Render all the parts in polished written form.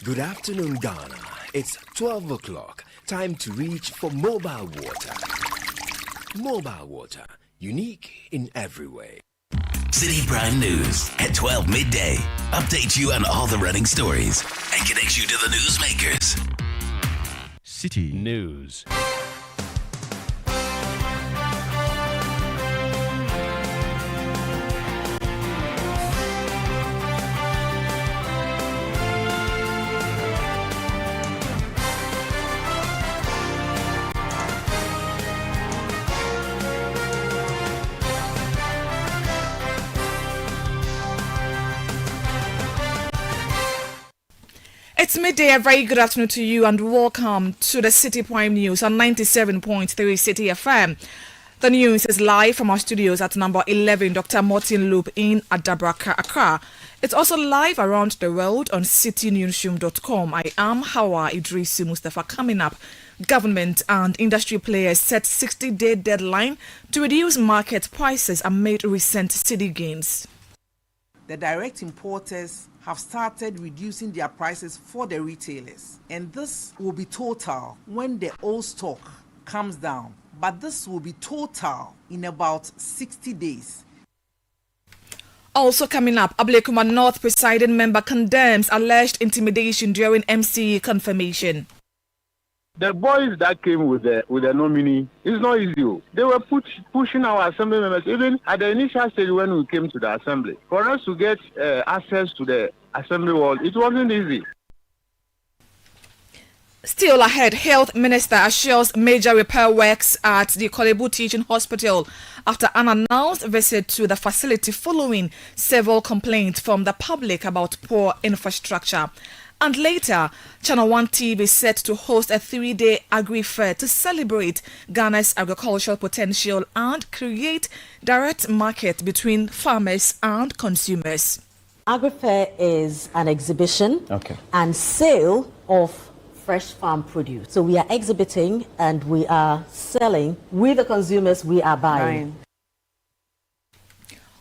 Good afternoon, Ghana. It's 12 o'clock. Time to reach for mobile water. Mobile water, unique in every way. Citi Prime News at 12 midday. Update you on all the running stories and connect you to the newsmakers. Citi News. It's midday. A very good afternoon to you and welcome to the Citi Prime News on 97.3 Citi FM. The news is live from our studios at number 11 Dr. Martin Loop in Adabraka, Accra. It's also live around the world on citinewsroom.com. I am Hawa Idrisu Mustafa. Coming up, government and industry players set 60-day deadline to reduce market prices amid recent cedi gains. The direct importers have started reducing their prices for the retailers, and this will be total when the old stock comes down, but this will be total in about 60 days. Also coming up, Ablekuma North presiding member condemns alleged intimidation during MCE confirmation. The boys that came with the nominee, it's not easy. They were pushing our assembly members, even at the initial stage when we came to the assembly. For us to get access to the assembly hall, it wasn't easy. Still ahead, Health Minister assures major repair works at the Kolebu Teaching Hospital after an announced visit to the facility following several complaints from the public about poor infrastructure. And later, Channel 1 TV is set to host a 3-day agri-fair to celebrate Ghana's agricultural potential and create direct market between farmers and consumers. Agri-fair is an exhibition and sale of fresh farm produce. So we are exhibiting and we are selling. We, the consumers, we are buying.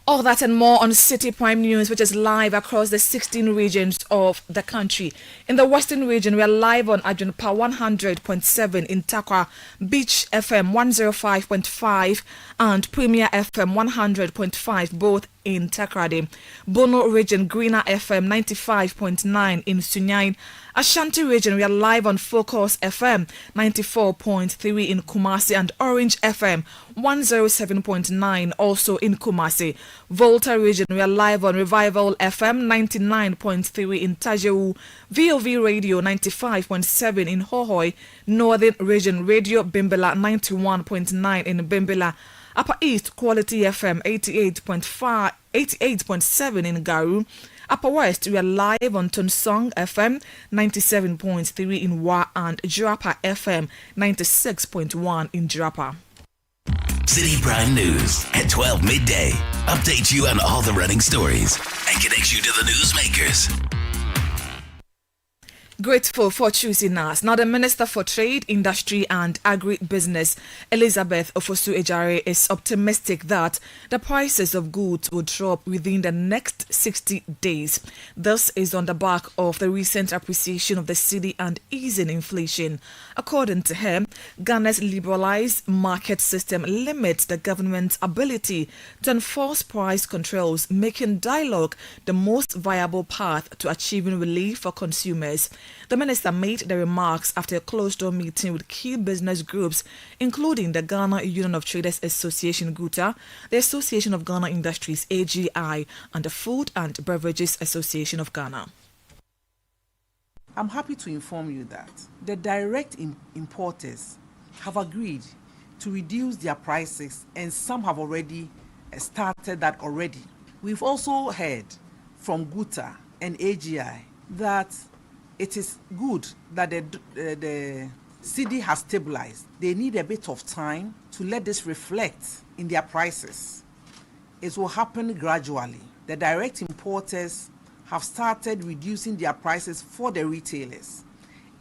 All that and more on Citi Prime News, which is live across the 16 regions of the country. In the Western region, we are live on Ajunpa 100.7 in Takwa, Beach FM 105.5 and Premier FM 100.5, both in Takrade. Bono region, Greener FM 95.9 in Sunyani. Ashanti region, we are live on Focus FM 94.3 in Kumasi and Orange FM 107.9 also in Kumasi. Volta region, we are live on Revival FM 99.3 in Tajewu, VOV Radio 95.7 in Hohoi, Northern region, Radio Bimbela 91.9 in Bimbela, Upper East Quality FM 88.7 in Garu. Upper West, we are live on Tonsong FM 97.3 in Wa and Jirapa FM 96.1 in Jirapa. Citi Prime News at 12 midday. Update you on all the running stories and connect you to the newsmakers. Grateful for choosing us. Now, the Minister for Trade, Industry and Agri-Business, Elizabeth Ofosu-Ejare, is optimistic that the prices of goods will drop within the next 60 days. This is on the back of the recent appreciation of the cedi and easing inflation. According to him, Ghana's liberalized market system limits the government's ability to enforce price controls, making dialogue the most viable path to achieving relief for consumers. The minister made the remarks after a closed-door meeting with key business groups, including the Ghana Union of Traders Association (GUTA), the Association of Ghana Industries (AGI), and the Food and Beverages Association of Ghana. I'm happy to inform you that the direct importers have agreed to reduce their prices, and some have already started that already. We've also heard from GUTA and AGI that it is good that the cedi has stabilized. They need a bit of time to let this reflect in their prices. It will happen gradually. The direct importers have started reducing their prices for the retailers,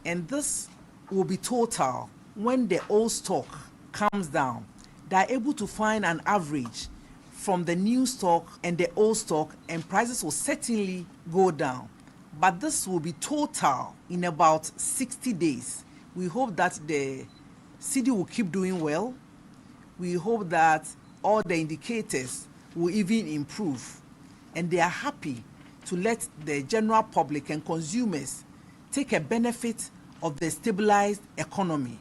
and this will be total when the old stock comes down. They are able to find an average from the new stock and the old stock, and prices will certainly go down. but this will be total in about 60 days. We hope that the city will keep doing well. We hope that all the indicators will even improve, and they are happy to let the general public and consumers take a benefit of the stabilized economy.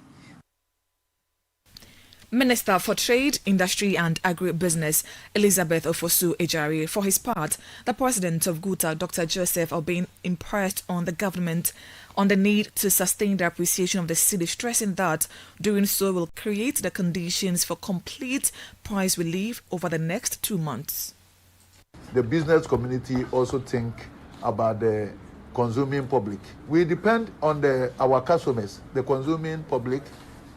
Minister for Trade, Industry and Agribusiness, Elizabeth Ofosu-Ejari, for his part, the president of GUTA, Dr. Joseph Obin, impressed on the government on the need to sustain the appreciation of the cedi, stressing that doing so will create the conditions for complete price relief over the next 2 months. The business community also think about the consuming public. We depend on our customers, the consuming public,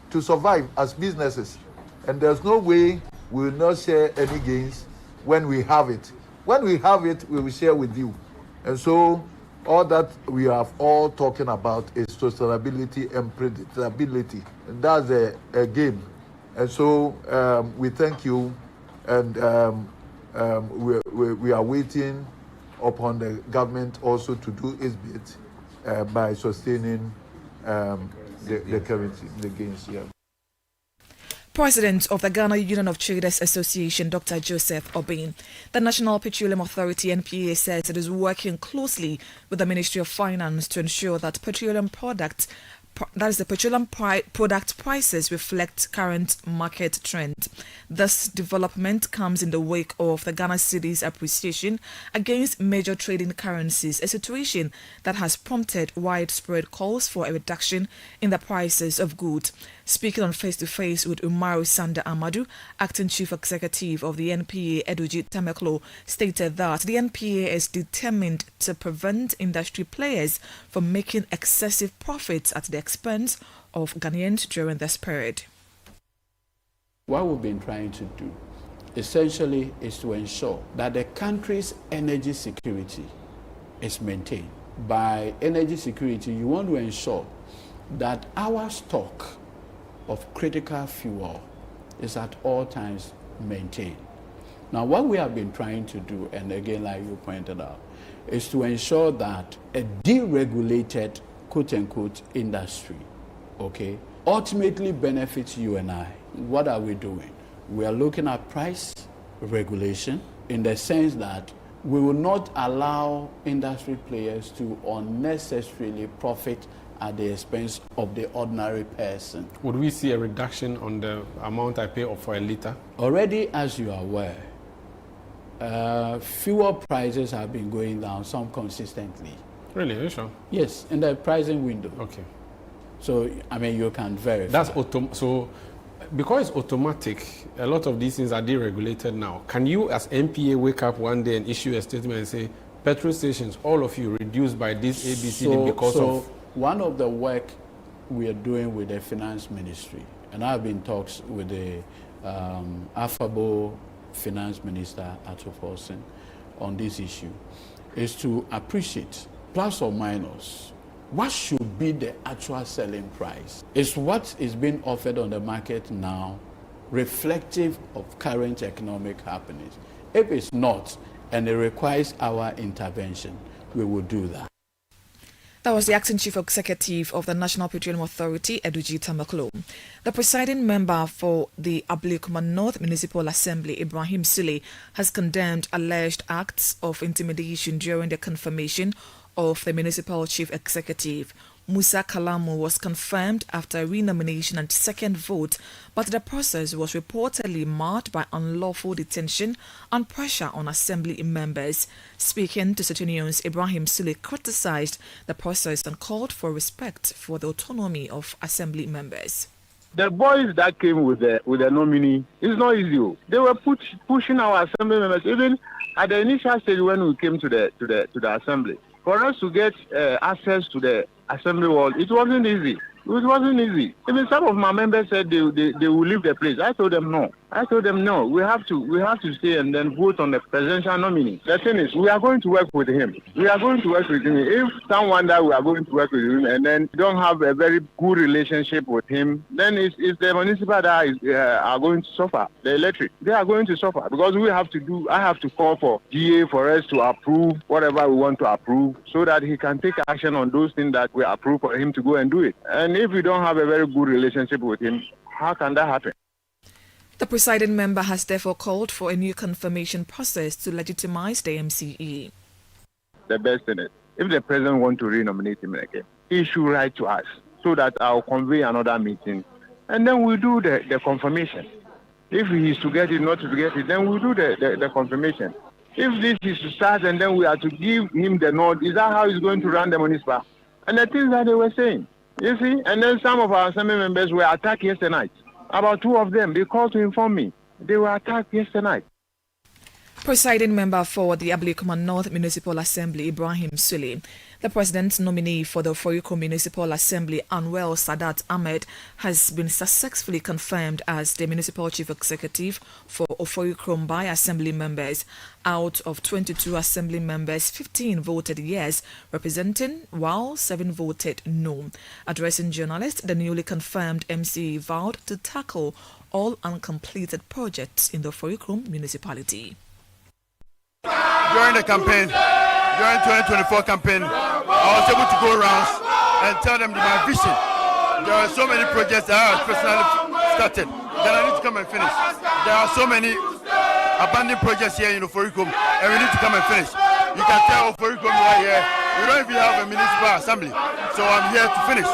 to survive as businesses. And there's no way we will not share any gains when we have it. When we have it, we will share with you. And so all that we are all talking about is sustainability and predictability. And that's a game. And so we thank you, and we are waiting upon the government also to do its bit by sustaining the currency, the gains here. President of the Ghana Union of Traders Association, Dr. Joseph Obin, the National Petroleum Authority, NPA, says it is working closely with the Ministry of Finance to ensure that petroleum product prices reflect current market trend. This development comes in the wake of the Ghana cedi's appreciation against major trading currencies, a situation that has prompted widespread calls for a reduction in the prices of goods. Speaking on face-to-face with Umaru Sanda Amadou, acting chief executive of the NPA, Eduji Tameklo, stated that the NPA is determined to prevent industry players from making excessive profits at the expense of Ghanaians during this period. What we've been trying to do essentially is to ensure that the country's energy security is maintained. By energy security, you want to ensure that our stock of critical fuel is at all times maintained. Now, what we have been trying to do, and again, like you pointed out, is to ensure that a deregulated, quote-unquote, industry, okay, ultimately benefits you and I. What are we doing? We are looking at price regulation in the sense that we will not allow industry players to unnecessarily profit at the expense of the ordinary person. Would we see a reduction on the amount I pay for a litre? Already, as you are aware, fuel prices have been going down, some consistently. Really? Are you sure? Yes, in the pricing window. Okay. So, I mean, you can verify. That's so because it's automatic, a lot of these things are deregulated now. Can you, as NPA, wake up one day and issue a statement and say, petrol stations, all of you, reduced by this ABCD because of... One of the work we are doing with the finance ministry, and I've been in talks with the affable finance minister, Ato Forsen, on this issue, is to appreciate, plus or minus, what should be the actual selling price? Is what is being offered on the market now reflective of current economic happenings? If it's not, and it requires our intervention, we will do that. That was the acting chief executive of the National Petroleum Authority, Eduji Tameklo. The presiding member for the Ablekuma North Municipal Assembly, Ibrahim Sule, has condemned alleged acts of intimidation during the confirmation of the municipal chief executive. Musa Kalamu was confirmed after renomination and second vote, but the process was reportedly marred by unlawful detention and pressure on assembly members. Speaking to Citi News, Ibrahim Sule criticized the process and called for respect for the autonomy of assembly members. The boys that came with the nominee, it's not easy. They were pushing our assembly members, even at the initial stage when we came to the assembly. For us to get access to the assembly hall, it wasn't easy. Even some of my members said they will leave the place. I told them no. I told them, no, we have to stay and then vote on the presidential nominee. The thing is, we are going to work with him. We are going to work with him. If someone that we are going to work with him and then don't have a very good relationship with him, then it's the municipal that are going to suffer. The electric, they are going to suffer because I have to call for GA for us to approve whatever we want to approve so that he can take action on those things that we approve for him to go and do it. And if we don't have a very good relationship with him, how can that happen? The presiding member has therefore called for a new confirmation process to legitimize the MCE. The best thing is, if the president wants to renominate him again, he should write to us so that I'll convey another meeting and then we'll do the confirmation. If he is to get it, not to get it, then we'll do the confirmation. If this is to start and then we are to give him the nod, is that how he's going to run the municipal? And the things that they were saying, you see, and then some of our assembly members were attacked yesterday night. About 2 of them, they called to inform me. They were attacked yesterday night. Presiding member for the Ablekuma North Municipal Assembly, Ibrahim Sule, the president's nominee for the Oforikrom Municipal Assembly, Anwel Sadat Ahmed, has been successfully confirmed as the municipal chief executive for Oforikrom by assembly members. Out of 22 assembly members, 15 voted yes, representing, while 7 voted no. Addressing journalists, the newly confirmed MC vowed to tackle all uncompleted projects in the Oforikrom municipality. During the campaign, during 2024 campaign, I was able to go around and tell them my vision. There are so many projects that I have personally started that I need to come and finish. There are so many abandoned projects here in Oforikrom, and we need to come and finish. You can tell Oforikrom right here, we don't even have a municipal assembly, so I'm here to finish.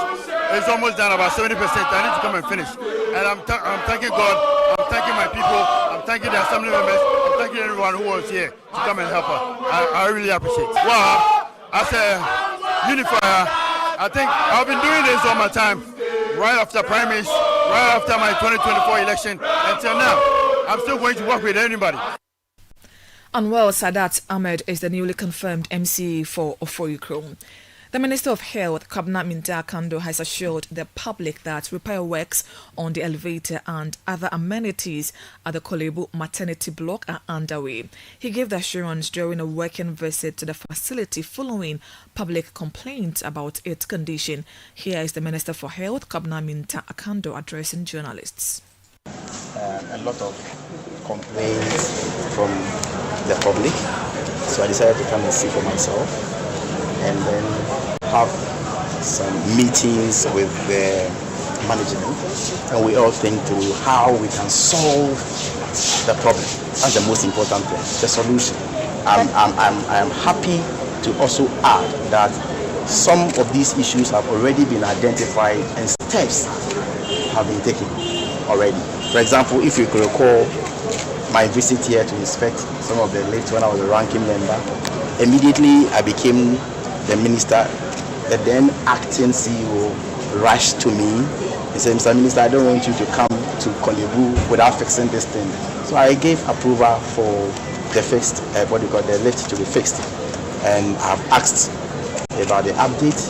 It's almost done, about 70%. I need to come and finish. And I'm thanking God, I'm thanking my people, I'm thanking the assembly members, I'm thanking everyone who was here to come and help us. I really appreciate it. Well, as a unifier, I think I've been doing this all my time, right after primaries, right after my 2024 election, until now. I'm still going to work with anybody. Anwel Sadat Ahmed is the newly confirmed MC for Oforikrom. The Minister of Health, Kabna Minta Akando, has assured the public that repair works on the elevator and other amenities at the Kolebu maternity block are underway. He gave the assurance during a working visit to the facility following public complaints about its condition. Here is the Minister for Health, Kabna Minta Akando, addressing journalists. A lot of complaints from the public, so I decided to come and see for myself and then have some meetings with the management, and we all think through how we can solve the problem. That's the most important thing, the solution. I am happy to also add that some of these issues have already been identified and steps have been taken already. For example, if you could recall my visit here to inspect some of the lifts when I was a ranking member, immediately I became the minister. The then acting CEO rushed to me. He said, Mr. Minister, I don't want you to come to Kolebu without fixing this thing. So I gave approval for the fixed, the lift to be fixed. And I've asked about the update.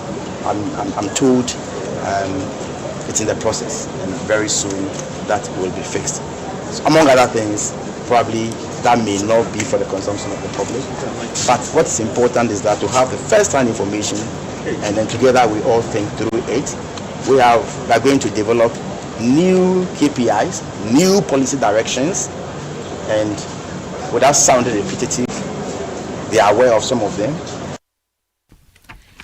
I'm told it's in the process, and very soon that will be fixed. So among other things, probably that may not be for the consumption of the public. But what's important is that to have the first-hand information, and then together we all think through it. We are going to develop new KPIs, new policy directions, and without sounding repetitive, they are aware of some of them.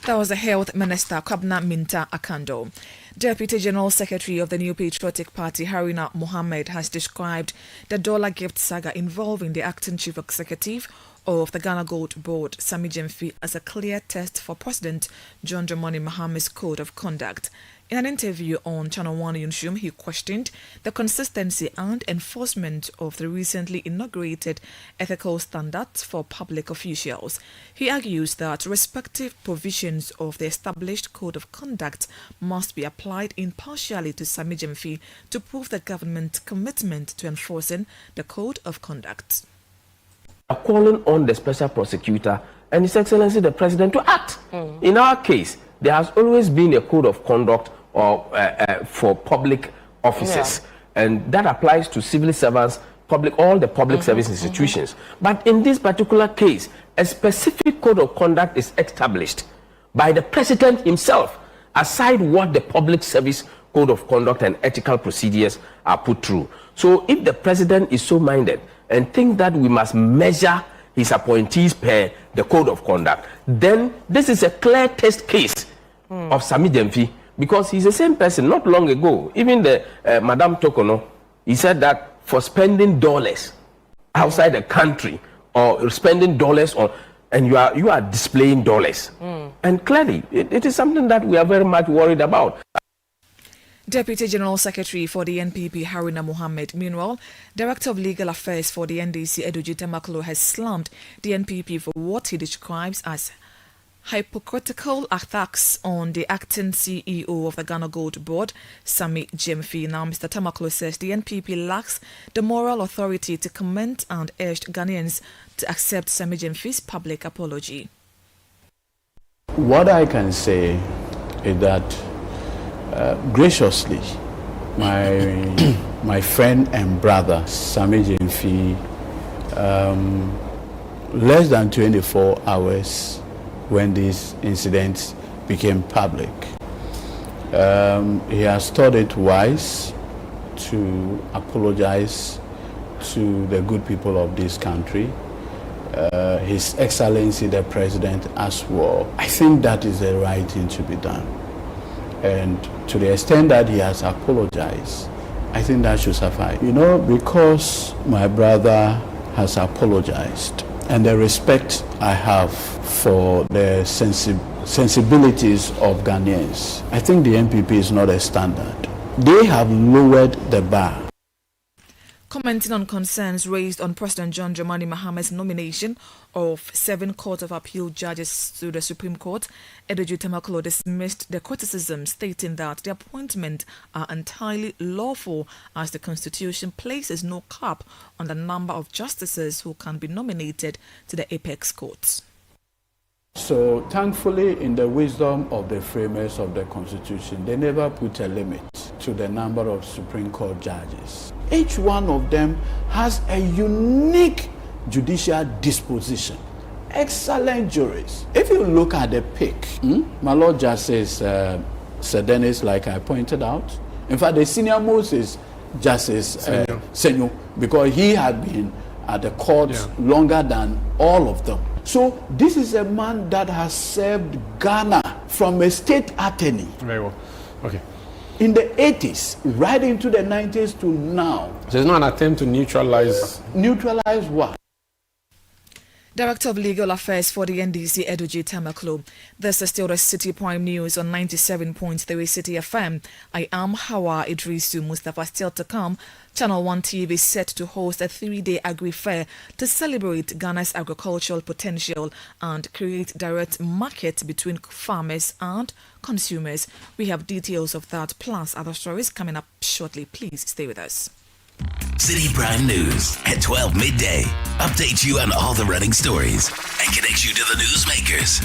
That was the Health Minister, Kabna Minta Akando. Deputy General Secretary of the New Patriotic Party, Haruna Mohammed, has described the dollar gift saga involving the acting chief executive of the Ghana Gold Board, Sami Gyamfi, as a clear test for President John Dramani Maham's code of conduct. In an interview on Channel 1 Newsroom, he questioned the consistency and enforcement of the recently inaugurated ethical standards for public officials. He argues that respective provisions of the established code of conduct must be applied impartially to Sami Gyamfi to prove the government's commitment to enforcing the code of conduct. Calling on the special prosecutor and His Excellency the President to act. In our case, there has always been a code of conduct or for public officers. and that applies to civil servants, all the public service institutions. But in this particular case, a specific code of conduct is established by the president himself, aside what the public service code of conduct and ethical procedures are put through. So if the president is so minded and thinks that we must measure his appointees per the code of conduct, then this is a clear test case of Sami Gyamfi, because he's the same person. Not long ago, even the Madame Tokono, he said that for spending dollars outside the country or spending dollars on, and you are displaying dollars. And clearly, it is something that we are very much worried about. Deputy General Secretary for the NPP, Haruna Mohammed. Meanwhile, Director of Legal Affairs for the NDC, Edoji Temaklo, has slammed the NPP for what he describes as hypocritical attacks on the acting CEO of the Ghana Gold Board, Sami Gyamfi. Now, Mr. Temaklo says the NPP lacks the moral authority to comment and urged Ghanaians to accept Sami Gyamfi's public apology. What I can say is that graciously, my friend and brother Sami Gyamfi, less than 24 hours when these incidents became public, he has thought it wise to apologize to the good people of this country, His Excellency the President as well. I think that is the right thing to be done. And to the extent that he has apologized, I think that should suffice. You know, because my brother has apologized, and the respect I have for the sensibilities of Ghanaians, I think the NPP is not a standard. They have lowered the bar. Commenting on concerns raised on President John Dramani Maham's nomination of 7 Court of Appeal judges to the Supreme Court, Edoji Temaklo dismissed the criticism, stating that the appointments are entirely lawful as the Constitution places no cap on the number of justices who can be nominated to the apex courts. So thankfully, in the wisdom of the framers of the Constitution, they never put a limit to the number of Supreme Court judges. Each one of them has a unique judicial disposition. Excellent juries. If you look at the pick, my Lord Justice Sir Dennis, like I pointed out, in fact, the senior most is Justice Senyo, because he had been at the court longer than all of them. So this is a man that has served Ghana from a state attorney. Very well. Okay. In the 80s, right into the 90s to now. So it's not an attempt to neutralize... Neutralize what? Director of Legal Affairs for the NDC, Edoji Temaklo. This is still the Citi Prime News on 97.3 Citi FM. I am Hawa Idrisu Mustafa. Still to come, Channel 1 TV is set to host a 3-day agri-fair to celebrate Ghana's agricultural potential and create direct market between farmers and consumers. We have details of that plus other stories coming up shortly. Please stay with us. Citi Prime News at 12 midday. Update you on all the running stories and connects you to the newsmakers.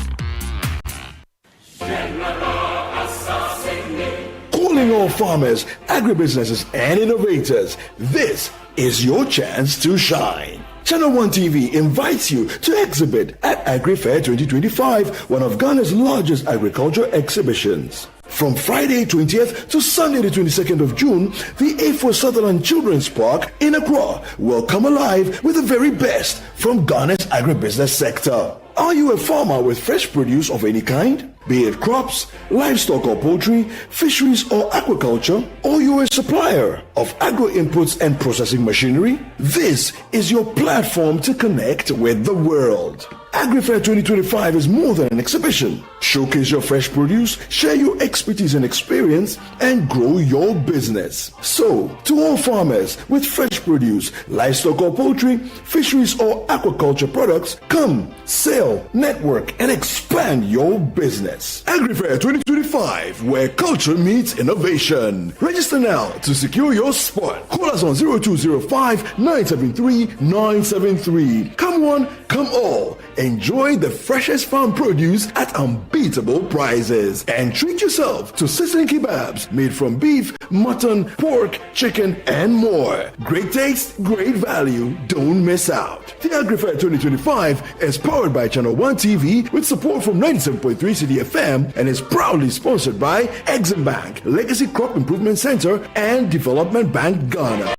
Calling all farmers, agribusinesses, and innovators, this is your chance to shine. Channel 1 TV invites you to exhibit at Agri-Fair 2025, one of Ghana's largest agriculture exhibitions. From Friday 20th to Sunday the 22nd of June, the A4 Sutherland Children's Park in Accra will come alive with the very best from Ghana's agribusiness sector. Are you a farmer with fresh produce of any kind? Be it crops, livestock or poultry, fisheries or aquaculture, or you're a supplier of agro inputs and processing machinery? This is your platform to connect with the world. Agri-Fair 2025 is more than an exhibition. Showcase your fresh produce, share your expertise and experience, and grow your business. So, to all farmers with fresh produce, livestock or poultry, fisheries or aquaculture products, come, sell, network, and expand your business. Agri-Fair 2025, where culture meets innovation. Register now to secure your spot. Call us on 0205 973 973. Come one, come all. Enjoy the freshest farm produce at unbeatable prices. And treat yourself to sizzling kebabs made from beef, mutton, pork, chicken, and more. Great taste, great value. Don't miss out. The AgriFair 2025 is powered by Channel 1 TV with support from 97.3 Citi FM and is proudly sponsored by Exim Bank, Legacy Crop Improvement Center, and Development Bank Ghana.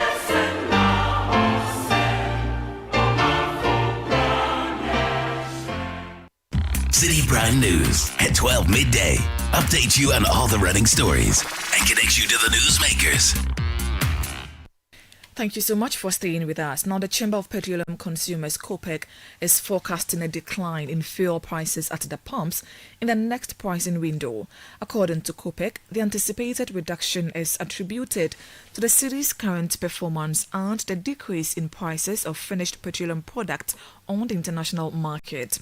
Citi Prime News at 12 midday. Update you on all the running stories and connect you to the newsmakers. Thank you so much for staying with us. Now, the Chamber of Petroleum Consumers, COPEC, is forecasting a decline in fuel prices at the pumps in the next pricing window. According to COPEC, the anticipated reduction is attributed to the city's current performance and the decrease in prices of finished petroleum products on the international market.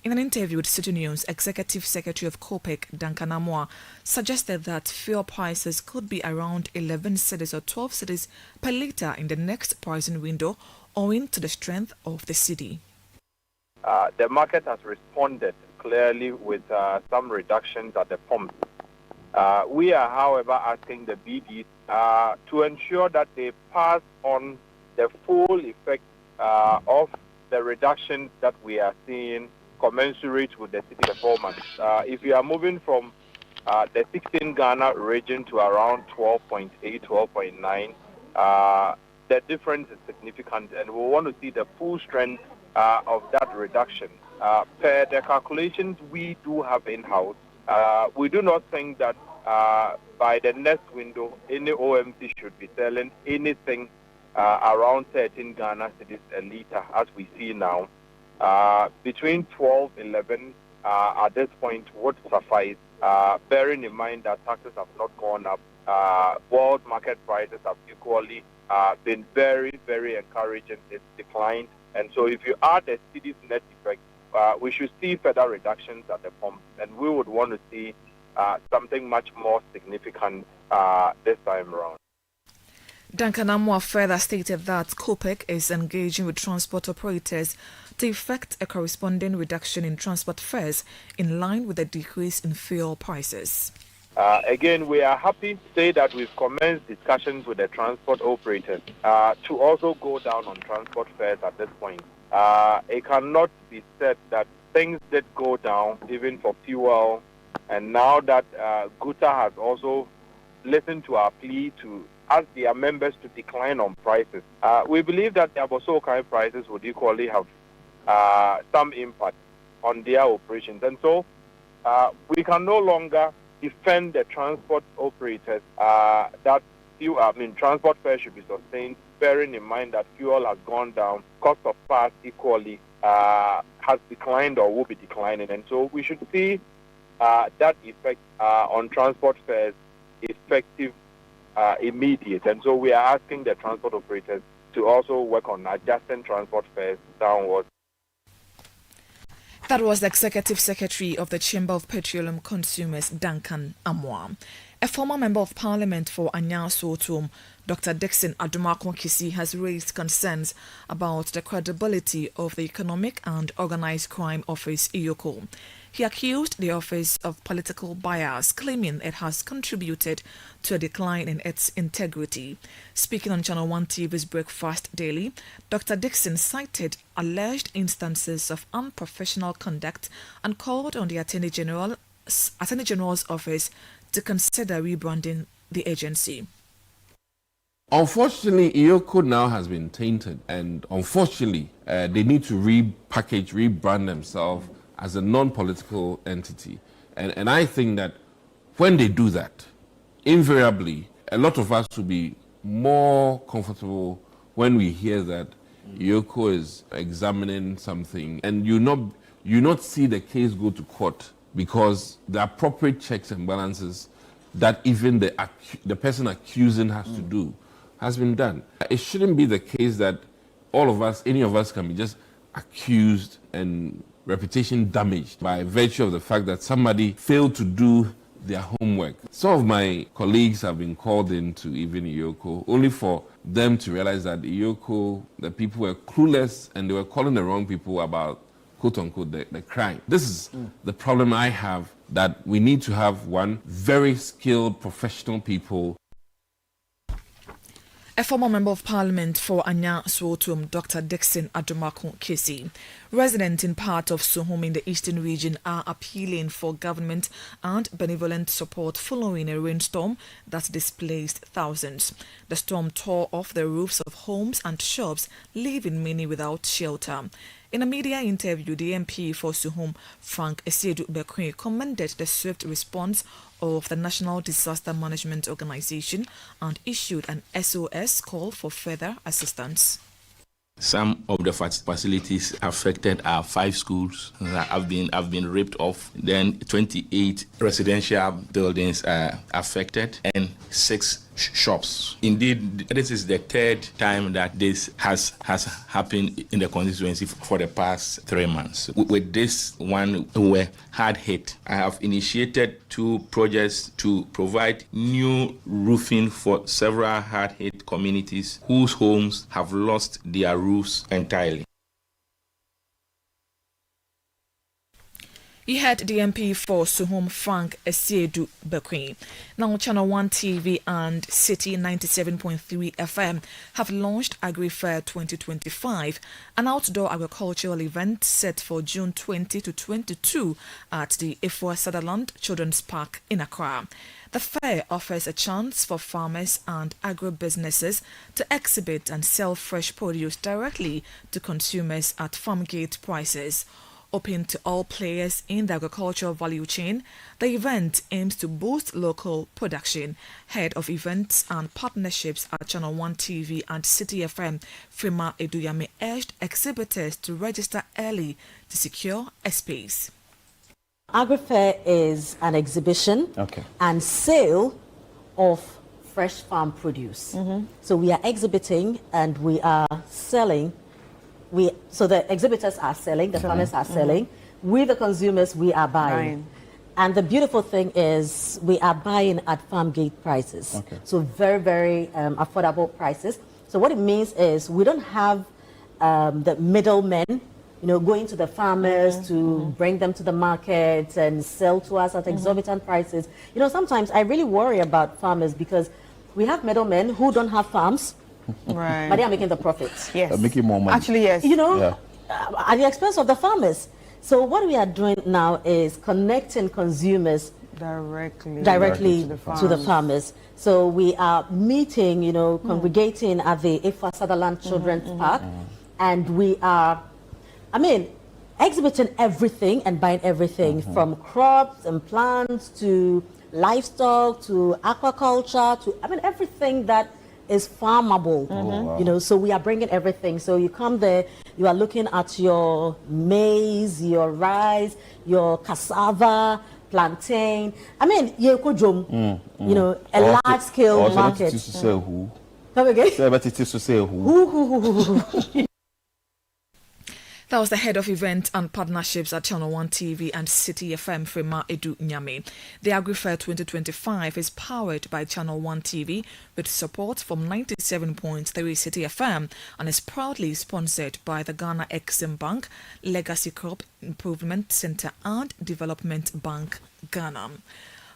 In an interview with Citi News, Executive Secretary of COPEC, Duncan Amoah, suggested that fuel prices could be around 11 cedis or 12 cedis per litre in the next pricing window, owing to the strength of the city. The market has responded clearly with some reductions at the pump. We are, however, asking the BDs to ensure that they pass on the full effect of the reductions that we are seeing commensurate with the city performance. If you are moving from the 16 Ghana region to around 12.8, 12.9, the difference is significant, and we want to see the full strength of that reduction. Per the calculations we do have in-house, we do not think that by the next window, any OMC should be selling anything around 13 Ghana cedis a litre, as we see now. Between 12, 11 at this point would suffice, bearing in mind that taxes have not gone up. World market prices have equally been very, very encouraging. It's declined. And so if you add the city's net effect, we should see further reductions at the pump. And we would want to see something much more significant this time around. Duncan Amoah further stated that COPEC is engaging with transport operators to effect a corresponding reduction in transport fares in line with the decrease in fuel prices. Again, we are happy to say that we've commenced discussions with the transport operators to also go down on transport fares at this point. It cannot be said that things did go down even for fuel, and now that GUTA has also listened to our plea to ask their members to decline on prices. We believe that the Abosokai prices would equally have some impact on their operations. And so we can no longer defend the transport operators that transport fares should be sustained, bearing in mind that fuel has gone down, cost of parts equally has declined or will be declining. And so we should see that effect on transport fares effective immediate. And so we are asking the transport operators to also work on adjusting transport fares downwards. That was the Executive Secretary of the Chamber of Petroleum Consumers, Duncan Amoah. A former Member of Parliament for Anyasotum, Dr. Dixon Adumakon-Kisi, has raised concerns about the credibility of the Economic and Organized Crime Office, EOCO. He accused the office of political bias, claiming it has contributed to a decline in its integrity. Speaking on Channel 1 TV's Breakfast Daily, Dr. Dixon cited alleged instances of unprofessional conduct and called on the Attorney General's office to consider rebranding the agency. Unfortunately, EOCO now has been tainted, and unfortunately, they need to rebrand themselves as a non-political entity. And I think that when they do that, invariably, a lot of us will be more comfortable when we hear that EOCO is examining something, and you not see the case go to court, because the appropriate checks and balances that even the person accusing has to do has been done. It shouldn't be the case that any of us can be just accused and reputation damaged by virtue of the fact that somebody failed to do their homework. Some of my colleagues have been called into even EOCO only for them to realize that Iyoko, the people were clueless and they were calling the wrong people about, quote unquote, the crime. This is the problem I have, that we need to have one very skilled professional people. A former member of parliament for Anya Suotum, Dr. Dixon Adomako Kesi, resident in part of Suhum in the eastern region, are appealing for government and benevolent support following a rainstorm that displaced thousands. The storm tore off the roofs of homes and shops, leaving many without shelter. In a media interview, the MP for Suhum, Frank Esiedu Bekwe, commended the swift response of the National Disaster Management Organization and issued an SOS call for further assistance. Some of the facilities affected are 5 schools that have been ripped off. Then 28 residential buildings are affected and 6 shops. Indeed, this is the 3rd time that this has happened in the constituency for the past 3 months. With this one, we were hard hit. I have initiated 2 projects to provide new roofing for several hard hit communities whose homes have lost their roofs entirely. You heard the MP for Suhum, Frank Esiedu Bekwe. Now, Channel 1 TV and Citi 97.3 FM have launched AgriFair 2025, an outdoor agricultural event set for June 20 to 22 at the Ifua Sutherland Children's Park in Accra. The fair offers a chance for farmers and agro-businesses to exhibit and sell fresh produce directly to consumers at farm gate prices. Open to all players in the agricultural value chain, the event aims to boost local production. Head of Events and Partnerships at Channel 1 TV and Citi FM, Frima Eduyame, urged exhibitors to register early to secure a space. AgriFair is an exhibition and sale of fresh farm produce. So we are exhibiting and we are selling. So the exhibitors are selling, the farmers are selling. We, the consumers, we are buying. And the beautiful thing is we are buying at farm gate prices. So very, very affordable prices. So what it means is we don't have the middlemen, going to the farmers to bring them to the market and sell to us at exorbitant prices. Sometimes I really worry about farmers because we have middlemen who don't have farms. Right. But they are making the profits. Yes. They're making more money. Actually, yes. At the expense of the farmers. So what we are doing now is connecting consumers directly to the farmers. So we are meeting, congregating at the Ifua Sutherland Children's Park. And we are, exhibiting everything and buying everything from crops and plants to livestock to aquaculture to, everything that is farmable, so we are bringing everything. So you come there, you are looking at your maize, your rice, your cassava, plantain. A large scale market. Come again? That was the head of event and partnerships at Channel 1 TV and Citi FM, Frima Edu Nyame. The AgriFair 2025 is powered by Channel 1 TV with support from 97.3 Citi FM and is proudly sponsored by the Ghana Exim Bank, Legacy Crop Improvement Center and Development Bank, Ghana.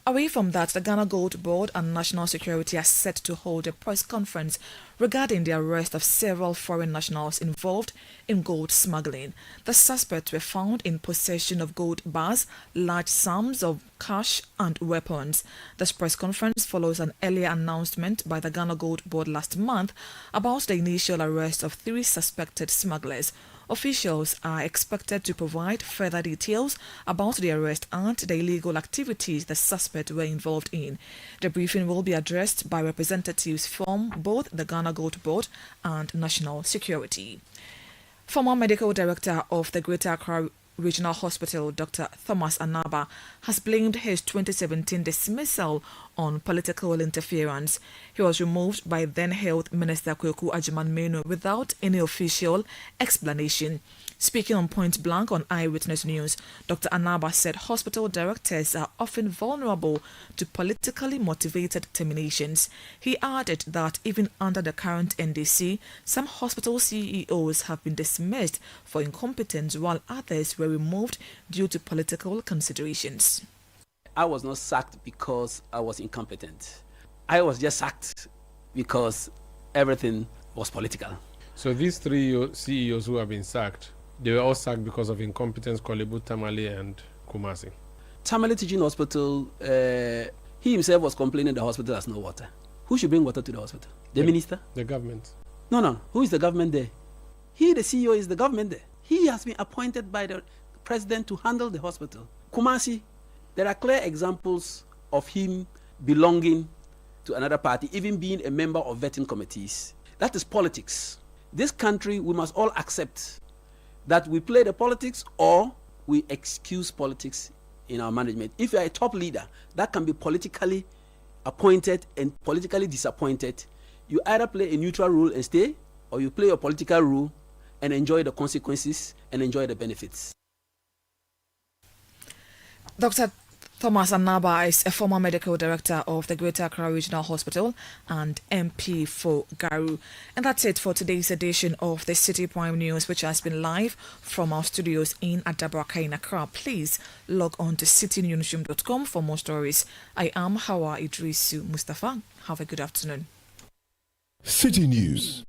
Away from that, the Ghana Gold Board and National Security are set to hold a press conference regarding the arrest of several foreign nationals involved in gold smuggling. The suspects were found in possession of gold bars, large sums of cash and weapons. This press conference follows an earlier announcement by the Ghana Gold Board last month about the initial arrest of 3 suspected smugglers. Officials are expected to provide further details about the arrest and the illegal activities the suspects were involved in. The briefing will be addressed by representatives from both the Ghana Gold Board and National Security. Former Medical Director of the Greater Accra Regional Hospital, Dr. Thomas Anaba, has blamed his 2017 dismissal on political interference. He was removed by then Health Minister Kweku Agyemang-Menu without any official explanation. Speaking on Point Blank on Eyewitness News, Dr. Anaba said hospital directors are often vulnerable to politically motivated terminations. He added that even under the current NDC, some hospital CEOs have been dismissed for incompetence while others were removed due to political considerations. I was not sacked because I was incompetent. I was just sacked because everything was political. So these three CEOs who have been sacked, they were all sacked because of incompetence, Kolebu, Tamale, and Kumasi. Tamale Teaching Hospital, he himself was complaining the hospital has no water. Who should bring water to the hospital? The minister? The government. No. Who is the government there? He, the CEO, is the government there. He has been appointed by the president to handle the hospital. Kumasi, there are clear examples of him belonging to another party, even being a member of vetting committees. That is politics. This country, we must all accept that we play the politics or we excuse politics in our management. If you are a top leader, that can be politically appointed and politically disappointed. You either play a neutral role and stay, or you play a political role and enjoy the consequences and enjoy the benefits. Dr. Thomas Anaba is a former medical director of the Greater Accra Regional Hospital and MP for Garu. And that's it for today's edition of the City Prime News, which has been live from our studios in Adabraka in Accra. Please log on to citynewsroom.com for more stories. I am Hawa Idrisu Mustafa. Have a good afternoon. City News.